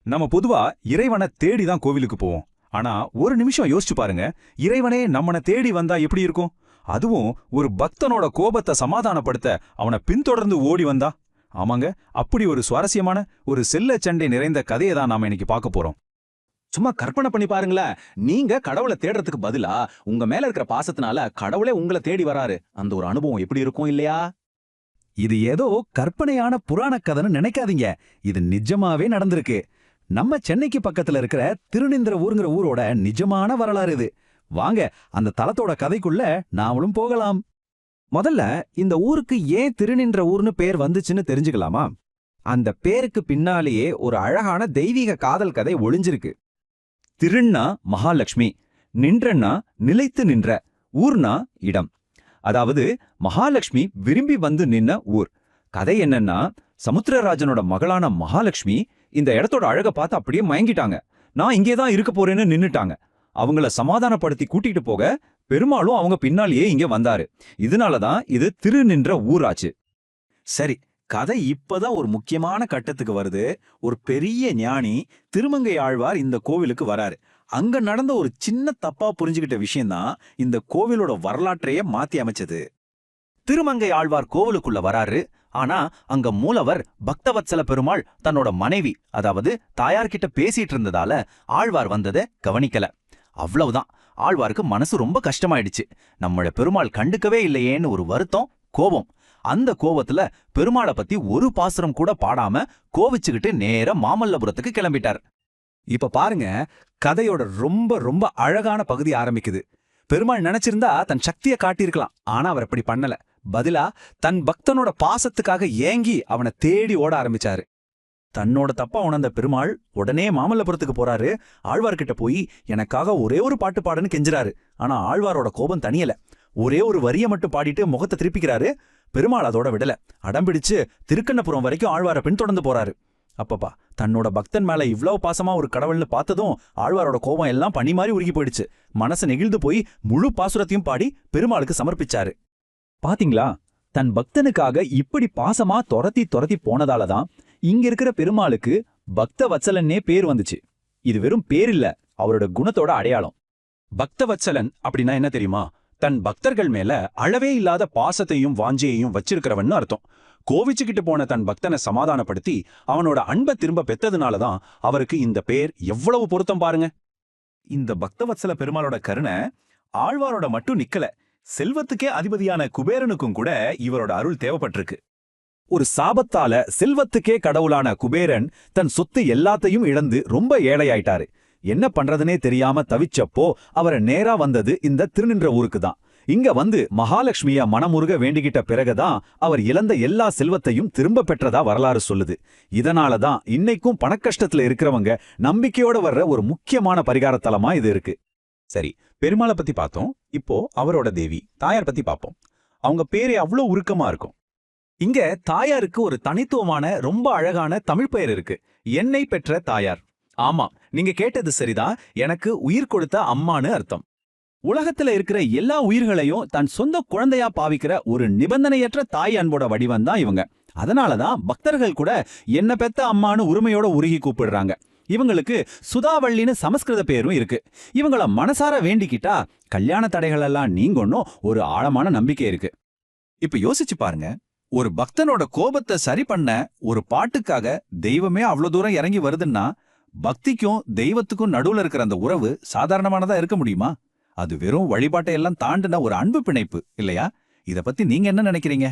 நம்ம பொதுவா இறைவனை தேடி தான் கோவிலுக்கு போவோம். ஆனா ஒரு நிமிஷம் யோசிச்சு பாருங்க, இறைவனே நம்மனை தேடி வந்தா எப்படி இருக்கும்? அதுவும் ஒரு பக்தனோட கோபத்தை சமாதானப்படுத்த அவனை பின்தொடர்ந்து ஓடி வந்தா. ஆமாங்க, அப்படி ஒரு சுவாரஸ்யமான ஒரு செல்ல சண்டை நிறைந்த கதையை தான் நாம இன்னைக்கு பார்க்க போறோம். சும்மா கற்பனை பண்ணி பாருங்களேன். நீங்க கடவுளை தேடுறதுக்கு பதிலா உங்க மேல இருக்கிற பாசத்தினால கடவுளே உங்களை தேடி வராரு. அந்த ஒரு அனுபவம் எப்படி இருக்கும் இல்லையா? இது ஏதோ கற்பனையான புராண கதைன்னு நினைக்காதீங்க. இது நிஜமாவே நடந்திருக்கு. நம்ம சென்னைக்கு பக்கத்துல இருக்கிற திருநிந்திர ஊருங்கிற ஊரோட நிஜமான வரலாறு இது. வாங்க அந்த தலத்தோட கதைக்குள்ள நாமளும் போகலாம். முதல்ல இந்த ஊருக்கு ஏன் திருநின்ற ஊர்னு பேர் வந்துச்சுன்னு தெரிஞ்சுக்கலாமா? அந்த பேருக்கு பின்னாலேயே ஒரு அழகான தெய்வீக காதல் கதை ஒளிஞ்சிருக்கு. திருன்னா மகாலட்சுமி, நின்றன்னா நிலைத்து நின்ற, ஊர்னா இடம். அதாவது மகாலட்சுமி விரும்பி வந்து நின்ன ஊர். கதை என்னன்னா, சமுத்திரராஜனோட மகளான மகாலட்சுமி இந்த இடத்தோட அழக பார்த்து அப்படியே மயங்கிட்டாங்க. நான் இங்கேதான் இருக்க போறேன்னு நின்னுட்டாங்க. அவங்கள சமாதானப்படுத்தி கூட்டிட்டு போக பெருமாளும் அவங்க பின்னாலேயே இங்க வந்தாரு. இதனாலதான் இது திருநின்ற ஊராச்சு. சரி, கதை இப்பதான் ஒரு முக்கியமான கட்டத்துக்கு வருது. ஒரு பெரிய ஞானி திருமங்கை ஆழ்வார் இந்த கோவிலுக்கு வராரு. அங்க நடந்த ஒரு சின்ன தப்பா புரிஞ்சுகிட்ட விஷயம்தான் இந்த கோவிலோட வரலாற்றையே மாத்தி அமைச்சது. திருமங்கை ஆழ்வார் கோவிலுக்குள்ள வராரு. ஆனா அங்க மூலவர் பக்தவத்சல பெருமாள் தன்னோட மனைவி, அதாவது தாயார்கிட்ட பேசிட்டு இருந்ததால ஆழ்வார் வந்ததை கவனிக்கல. அவ்வளவுதான். ஆழ்வாருக்கு மனசு ரொம்ப கஷ்டமாயிடுச்சு. நம்மள பெருமாள் கண்டுக்கவே இல்லையேன்னு ஒரு வருத்தம், கோபம். அந்த கோபத்துல பெருமாளை பத்தி ஒரு பாசுரம் கூட பாடாம கோவிச்சுக்கிட்டு நேரா மாமல்லபுரத்துக்கு கிளம்பிட்டார். இப்ப பாருங்க, கதையோட ரொம்ப ரொம்ப அழகான பகுதி ஆரம்பிக்குது. பெருமாள் நினைச்சிருந்தா தன் சக்தியை காட்டியிருக்கலாம். ஆனா அவர் அப்படி பண்ணல. பதிலா தன் பக்தனோட பாசத்துக்காக ஏங்கி அவனை தேடி ஓட ஆரம்பிச்சாரு. தன்னோட தப்பா உணர்ந்த பெருமாள் உடனே மாமல்லபுரத்துக்கு போறாரு. ஆழ்வார்கிட்ட போய் எனக்காக ஒரே ஒரு பாட்டு பாடுன்னு கெஞ்சுறாரு. ஆனா ஆழ்வாரோட கோபம் தனியல. ஒரே ஒரு வரியை மட்டும் பாடிட்டு முகத்தை திருப்பிக்கிறாரு. பெருமாள் அதோட விடல. அடம்பிடிச்சு திருக்கண்ணபுரம் வரைக்கும் ஆழ்வாரை பின்தொடர்ந்து போறாரு. அப்பப்பா, தன்னோட பக்தன் மேல இவ்வளவு பாசமா ஒரு கடவுள்னு பார்த்ததும் ஆழ்வாரோட கோபம் எல்லாம் பனி மாதிரி உருகி போயிடுச்சு. மனசு நெகிழ்ந்து போய் முழு பாசுரத்தையும் பாடி பெருமாளுக்கு சமர்ப்பிச்சாரு. பாத்தீங்களா, தன் பக்தனுக்காக இப்படி பாசமா துரத்தி துரத்தி போனதாலதான் இங்க இருக்கிற பெருமாளுக்கு பக்த வத்சலன்னே பேர் வந்துச்சு. இது வெறும் பேர் இல்ல, அவரோட குணத்தோட அடையாளம். பக்தவத்சலன் அப்படின்னா என்ன தெரியுமா? தன் பக்தர்கள் மேல அளவே இல்லாத பாசத்தையும் வாஞ்சையையும் வச்சிருக்கிறவன்னு அர்த்தம். கோவிச்சுக்கிட்டு போன தன் பக்தனை சமாதானப்படுத்தி அவனோட அன்பை திரும்ப பெற்றதுனாலதான் அவருக்கு இந்த பேர் எவ்வளவு பொருத்தம் பாருங்க. இந்த பக்தவத்சல பெருமாளோட கருணை ஆழ்வாரோட மட்டும் நிக்கல, செல்வத்துக்கே அதிபதியான குபேரனுக்கும் கூட இவரோட அருள் தேவைப்பட்டிருக்கு. ஒரு சாபத்தால செல்வத்துக்கே கடவுளான குபேரன் தன் சொத்து எல்லாத்தையும் இழந்து ரொம்ப ஏழையாயிட்டாரு. என்ன பண்றதுனே தெரியாம தவிச்சப்போ அவரை நேரா வந்தது இந்த திருநின்ற ஊருக்கு தான். இங்க வந்து மகாலட்சுமிய மனமுருக வேண்டிக்கிட்ட பிறகுதான் அவர் இழந்த எல்லா செல்வத்தையும் திரும்ப பெற்றதா வரலாறு சொல்லுது. இதனாலதான் இன்னைக்கும் பணக்கஷ்டத்துல இருக்கிறவங்க நம்பிக்கையோட வர்ற ஒரு முக்கியமான பரிகார தலமா இது இருக்கு. சரி, பெருமாளை பத்தி பார்த்தோம். இப்போ அவரோட தேவி தாயார் பத்தி பார்ப்போம். அவங்க பேரே அவ்வளோ உருக்கமா இருக்கும். இங்க தாயாருக்கு ஒரு தனித்துவமான ரொம்ப அழகான தமிழ் பெயர் இருக்கு. என்னை பெற்ற தாயார். ஆமா, நீங்க கேட்டது சரிதான். எனக்கு உயிர் கொடுத்த அம்மான்னு அர்த்தம். உலகத்துல இருக்கிற எல்லா உயிர்களையும் தன் சொந்த குழந்தையா பாவிக்கிற ஒரு நிபந்தனையற்ற தாய் அன்போட வடிவம் தான் இவங்க. அதனாலதான் பக்தர்கள் கூட என்ன பெத்த அம்மானு உரிமையோட உருகி கூப்பிடுறாங்க. இவங்களுக்கு சுதாவள்ளின்னு சமஸ்கிருத பேரும் இருக்கு. இவங்கள மனசார வேண்டிக்கிட்டா கல்யாண தடைகள் எல்லாம் நீங்கணும் ஒரு ஆழமான நம்பிக்கை இருக்கு. இப்ப யோசிச்சு பாருங்க, ஒரு பக்தனோட கோபத்தை சரி பண்ண ஒரு பாட்டுக்காக தெய்வமே அவ்வளவு தூரம் இறங்கி வருதுன்னா, பக்திக்கும் தெய்வத்துக்கும் நடுவுல இருக்கிற அந்த உறவு சாதாரணமானதா இருக்க முடியுமா? அது வெறும் வழிபாட்டை எல்லாம் தாண்டின ஒரு அன்பு பிணைப்பு இல்லையா? இத பத்தி நீங்க என்ன நினைக்கிறீங்க?